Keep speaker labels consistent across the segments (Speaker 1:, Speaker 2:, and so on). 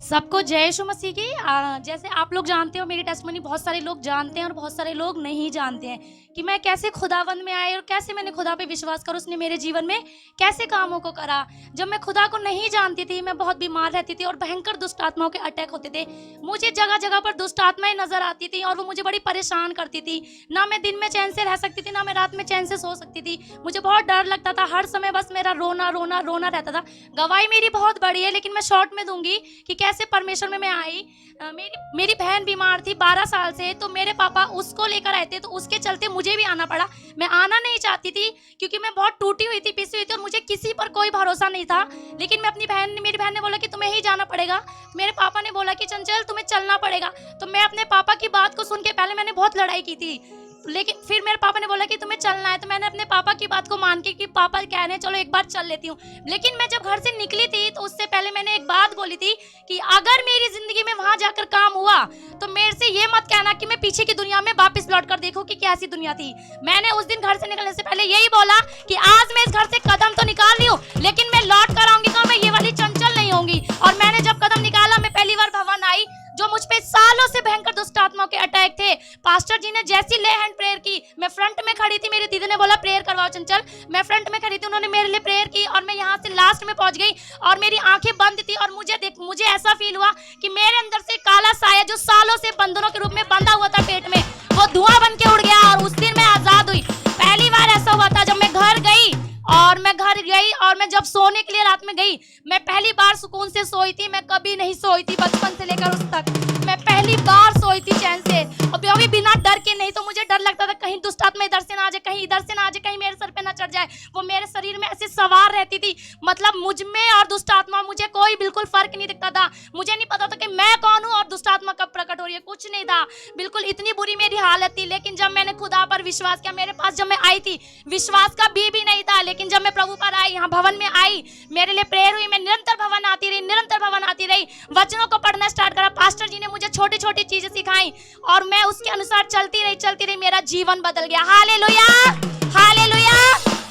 Speaker 1: सबको जय यीशु मसीह की। जैसे आप लोग जानते हो, मेरी टेस्टमनी बहुत सारे लोग जानते हैं और बहुत सारे लोग नहीं जानते हैं कि मैं कैसे खुदावंद में आई और कैसे मैंने खुदा पे विश्वास कर उसने मेरे जीवन में कैसे कामों को करा। जब मैं खुदा को नहीं जानती थी, मैं बहुत बीमार रहती थी और भयंकर दुष्ट आत्माओं के अटैक होते थे। मुझे जगह जगह पर दुष्ट आत्माएं नजर आती थी और वो मुझे बड़ी परेशान करती थी। ना मैं दिन में चैन से रह सकती थी, ना मैं रात में चैन से सो सकती थी। मुझे बहुत डर लगता था, हर समय बस मेरा रोना रोना रोना रहता था। गवाही मेरी बहुत बड़ी है, लेकिन मैं शॉर्ट में दूंगी कि कैसे परमेश्वर में मैं आई। मेरी बहन बीमार थी 12 साल से, तो मेरे पापा उसको लेकर आए थे, तो उसके चलते मुझे भी आना पड़ा। मैं आना नहीं चाहती थी क्योंकि मैं बहुत टूटी हुई थी, पिसी हुई थी और मुझे किसी पर कोई भरोसा नहीं था। लेकिन मेरी बहन ने बोला कि तुम्हें ही जाना पड़ेगा। मेरे पापा ने बोला कि चंचल तुम्हें चलना पड़ेगा। तो मैं अपने पापा की बात को सुन के पहले मैंने बहुत लड़ाई की थी, लेकिन फिर मेरे पापा ने बोला कि तुम्हें चलना है। तो मैंने अपने पापा की बात को मान के कि पापा कह रहे हैं चलो एक बार चल लेती हूँ। लेकिन मैं जब घर से निकली थी तो उससे पहले मैंने एक बात बोली थी कि अगर मेरी जिंदगी में वहां जाकर काम हुआ तो मेरे से ये मत कहना कि मैं पीछे की दुनिया में वापस लौट कर देखूं कि कैसी दुनिया थी। मैंने उस दिन घर से निकलने से पहले यही बोला कि आज मैं इस घर से कदम तो निकाल रही हूँ, लेकिन मैं लौट कर आऊंगी तो मैं ये वाली चंचल नहीं होंगी। और मैंने जब कदम निकाला, मैं पहली बार भवन आई। जो मुझ पे सालों से भयंकर दुष्ट आत्माओं के अटैक थे, पास्टर जी ने जैसी ले हैंड प्रेयर की, मैं फ्रंट में खड़ी थी। मेरी दीदी ने बोला प्रेयर करवाओ चंचल, मैं फ्रंट में खड़ी थी, उन्होंने मेरे लिए प्रेयर की और मैं यहाँ से लास्ट में पहुंच गई और मेरी आंखें बंद थी। और मुझे ऐसा फील हुआ कि मेरे अंदर से काला साया जो सालों से बंधनों के रूप में बंधा हुआ था पेट में, वो धुआं बन के उड़ गया और उस दिन मैं आजाद हुई। पहली बार ऐसा हुआ था जब मैं घर गई और मैं जब सोने के लिए रात में गई, मैं पहली बार सुकून से सोई थी। मैं कभी नहीं सोई थी बचपन से लेकर उस तक, मैं पहली बार सोई थी चैन से, और अभी बिना डर के नहीं। तो मुझे डर लगता था कहीं दुष्ट आत्मा इधर से ना आ जाए, कहीं इधर से ना आ जाए, कहीं मेरे सर पे ना चढ़ जाए। वो मेरे शरीर में ऐसे सवार रहती थी, मतलब मुझ में और दुष्ट आत्मा मुझे कोई बिल्कुल फर्क नहीं दिखता था। मुझे नहीं पता था कि मैं कौन हूँ और दुष्ट आत्मा कब प्रकट हो रही है, कुछ नहीं था। बिल्कुल इतनी बुरी मेरी हालत थी। लेकिन जब मैंने खुदा पर विश्वास किया, मेरे पास जब मैं आई थी विश्वास का भी नहीं था, लेकिन जब मैं प्रभु पर आई, यहाँ भवन में आई, मेरे लिए प्रेयर हुई, मैं निरंतर भवन आती रही, वचनों को पढ़ना स्टार्ट करा। पास्टर जी ने मुझे छोटी छोटी चीजें सिखाई और मैं उसके अनुसार चलती रही। मेरा जीवन बदल गया। Hallelujah, hallelujah,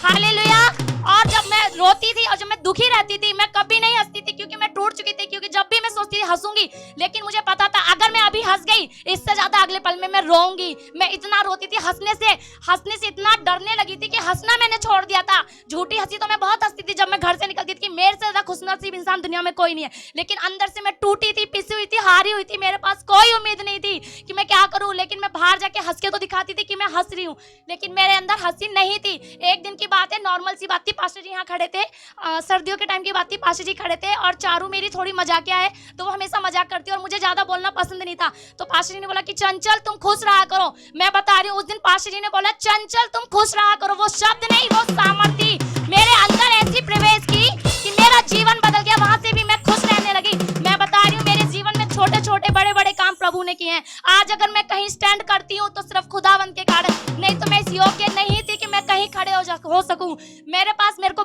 Speaker 1: hallelujah. और जब मैं रोती थी और जब मैं दुखी रहती थी, मैं कभी नहीं हंसती थी क्योंकि मैं टूट चुकी थी। क्योंकि जब भी मैं सोचती थी हंसूंगी, लेकिन मुझे पता था अगर मैं अभी हंस गई, इससे ज्यादा अगले पल में मैं रोऊंगी। मैं इतना रोती थी, हंसने से इतना डरने लगी थी कि हंसना मैंने छोड़ दिया था। झूठी हंसी तो मैं बहुत हंसती थी जब मैं घर से निकलती थी कि मेरे से ज्यादा खुशनसीब इंसान दुनिया में कोई नहीं है। लेकिन अंदर से मैं टूटी थी, पिसी हुई थी, हारी हुई थी। मेरे पास कोई उम्मीद नहीं थी कि मैं क्या करूं। लेकिन मैं बाहर जाके हंस के तो दिखाती थी कि मैं हंस रही हूँ, लेकिन मेरे अंदर हंसी नहीं थी। एक दिन की बात है, नॉर्मल सी बात थी, पास्टर जी यहाँ खड़े थे, सर्दियों के टाइम की बात थी, पास्टर जी खड़े थे और चारू मेरी थोड़ी मजाकिया है, तो वो हमेशा मजाक करती है और मुझे ज्यादा बोलना पसंद नहीं था। तो पास्टर जी ने बोला कि चंचल तुम खुश रहा करो। मैं बता रही हूँ, उस दिन पास्टर जी ने बोला चंचल तुम खुश रहा करो। वो शब्द नहीं, वो सामर्थ्य मेरे अंदर ऐसी प्रवेश की कि मेरा जीवन बदल गया। वहां से भी मैं खुश रहने लगी। मैं बता रही हूँ, मेरे जीवन में छोटे छोटे बड़े बड़े काम प्रभु ने किए हैं। आज अगर मैं कहीं स्टैंड करती हूँ तो सिर्फ खुदावंद के कारण, नहीं तो मैं इस योग्य नहीं थी कि मैं कहीं खड़े हो सकूं।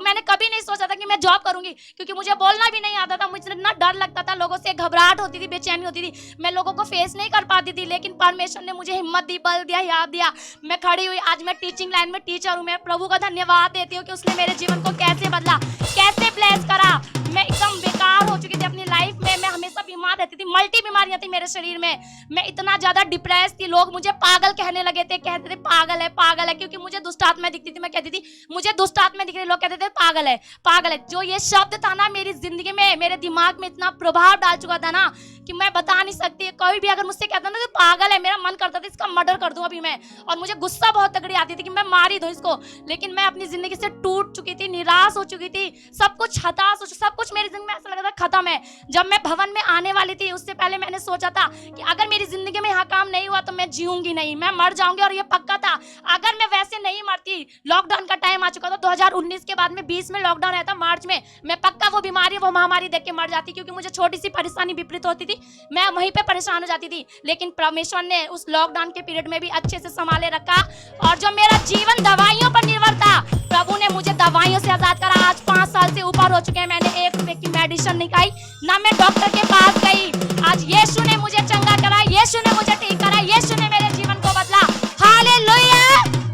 Speaker 1: मैंने कभी नहीं सोचा था कि मैं जॉब करूंगी, क्योंकि मुझे बोलना भी नहीं आता था। मुझे इतना डर लगता था, लोगों से घबराहट होती थी, बेचैनी होती थी, मैं लोगों को फेस नहीं कर पाती थी। लेकिन परमेश्वर ने मुझे हिम्मत दी, बल दिया, याद दिया, मैं खड़ी हुई। आज मैं टीचिंग लाइन में टीचर हूँ। मैं प्रभु का धन्यवाद देती हूँ कि उसने मेरे जीवन को कैसे बदला, कैसे ब्लेस करा। मैं एकदम बेकार हो चुकी थी अपनी लाइफ में, मैं हमेशा बीमार रहती थी, मल्टी बीमारियां थी मेरे शरीर में। मैं इतना ज्यादा डिप्रेस थी, लोग मुझे पागल कहने लगे थे, कहते थे पागल है, क्योंकि मुझे दुष्ट आत्मा दिखती थी। मैं कहती थी मुझे दुष्ट आत्मा दिख रही, लोग कहते थे पागल है। जो ये शब्द था ना, मेरी जिंदगी में, मेरे दिमाग में इतना प्रभाव डाल चुका था ना कि मैं बता नहीं सकती। कोई भी अगर मुझसे कहता ना तो पागल है, मेरा मन करता था इसका मर्डर कर दूं अभी मैं। और मुझे गुस्सा बहुत तगड़ी आती थी कि मैं मार ही दूं इसको। लेकिन मैं अपनी जिंदगी से टूट चुकी थी, निराश हो चुकी थी, सब कुछ हताश, सब कुछ मेरी जिंदगी में ऐसा लगा था खत्म है। जब मैं भवन में आने वाली थी, उससे पहले मैंने सोचा था कि अगर मेरी जिंदगी में यहाँ काम नहीं हुआ तो मैं जीऊंगी नहीं, मैं मर जाऊंगी। और ये पक्का था, अगर मैं वैसे नहीं मरती, लॉकडाउन का टाइम आ चुका था 2019 के बाद में, 20 में लॉकडाउन आया था मार्च में, मैं पक्का वो बीमारी, वो महामारी देख के मर जाती, क्योंकि मुझे छोटी सी परेशानी विपरीत होती थी, मैं वहीं पे परेशान हो जाती थी। लेकिन परमेश्वर ने उस लॉकडाउन के पीरियड में भी अच्छे से संभाले रखा। और जो मेरा जीवन दवाइयों पर निर्भर था, प्रभु ने मुझे दवाइयों से आजाद करा। आज 5 साल से ऊपर हो चुके हैं, मैंने 1 रुपए की मेडिसिन नहीं खाई, ना मैं डॉक्टर के पास गई। आज यीशु ने मुझे चंगा करा, यीशु ने मुझे ठीक करा, यीशु ने मेरे जीवन को बदला। Hallelujah,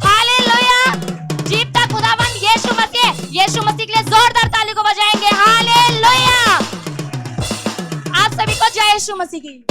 Speaker 1: hallelujah. जीवता खुदावंद यीशु मसीह के लिए जोरदार ताली को बजाएंगे। हालेलुया। आप सभी सभी को जय यीशु मसीह की।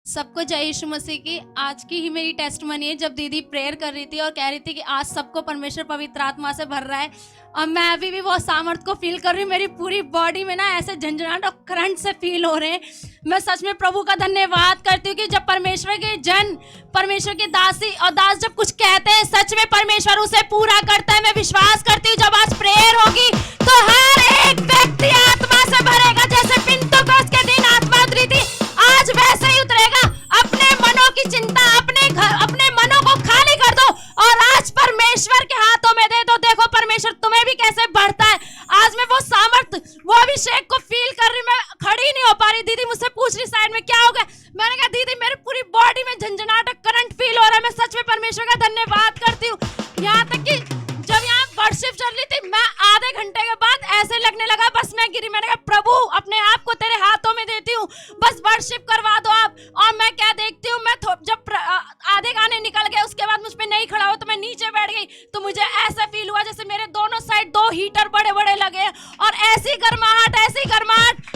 Speaker 2: सबको जय यीशु मसीह की। आज की ही मेरी टेस्टमनी है, जब दीदी प्रेयर कर रही थी और कह रही थी कि आज सबको परमेश्वर पवित्र आत्मा से भर रहा है, और मैं अभी भी वो सामर्थ को फील कर रही हूँ। मेरी पूरी बॉडी में ना ऐसे झंझनाहट और करंट से फील हो रहे हैं। मैं सच में प्रभु का धन्यवाद करती हूँ कि जब परमेश्वर के जन, परमेश्वर के दासी और दास जब कुछ कहते हैं, सच में परमेश्वर उसे पूरा करता है। मैं विश्वास करती हूँ जब आज प्रेयर होगी तो हर एक व्यक्ति आत्मा से भरेगा। जैसे पिंतुकोस के दिन आत्मा उतरी थी, आज वैसे ही उतरेगा। अपने मनों की चिंता, अपने घर, अपने मनों को खाली कर दो और आज परमेश्वर के हाथों में दे दो। देखो परमेश्वर तुम्हें भी कैसे बढ़ता है। आज मैं वो सामर्थ, वो अभिषेक को फील कर रही। मैं खड़ी नहीं हो पा रही। दीदी मुझसे पूछ रही साइड में क्या हो गया। मैंने कहा दीदी मेरी पूरी बॉडी में झंझनाहट, करंट फील हो रहा है। मैं सच में परमेश्वर का धन्यवाद करती हूँ। यहाँ तक कि जब यहाँ वर्शिप चल रही थी, मैं आधे घंटे के बाद ऐसे लगने लगा बस मैं गिरी। मैंने कहा प्रभु अपने आप को तेरे हाथों में देती हूँ, बस वर्शिप करवा दो आप। और मैं क्या देखती हूँ, मैं जब आधे गाने निकल गए उसके बाद मुझ पे नहीं खड़ा हो तो मैं नीचे बैठ गई। तो मुझे ऐसा फील हुआ जैसे मेरे दोनों साइड दो हीटर बड़े बड़े लगे और ऐसी गर्माहट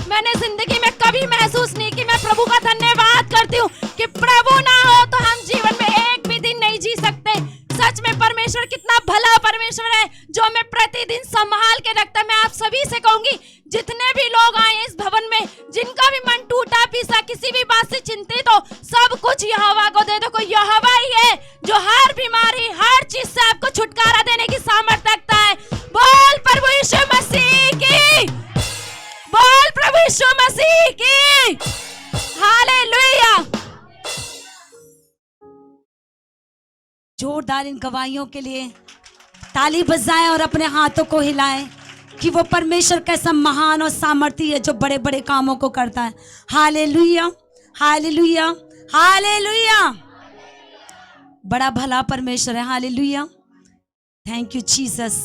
Speaker 2: मैंने जिंदगी में कभी महसूस नहीं की। मैं प्रभु का धन्यवाद करती हूँ कि प्रभु ना हो तो हम जीवन में एक भी दिन नहीं जी सकते। सच में परमेश्वर कितना भला परमेश्वर है जो हमें प्रतिदिन संभाल के रखता है। मैं आप सभी से कहूंगी, जितने भी लोग आए इस भवन में, जिनका भी मन टूटा पीसा, किसी भी बात से चिंतित हो, सब कुछ यहोवा को दे दो। कोई यहोवा ही है जो हर बीमारी, हर चीज से आपको छुटकारा देने की सामर्थ्य रखता है। बोल प्रभु यीशु मसीह की, बोल प्रभु यीशु मसीह की। हालेलुया।
Speaker 3: जोरदार इन गवाहियों के लिए ताली बजाएं और अपने हाथों को हिलाएं कि वो परमेश्वर कैसा महान और सामर्थी है जो बड़े बड़े कामों को करता है। Hallelujah, hallelujah, hallelujah. बड़ा भला परमेश्वर है। Hallelujah, thank you Jesus.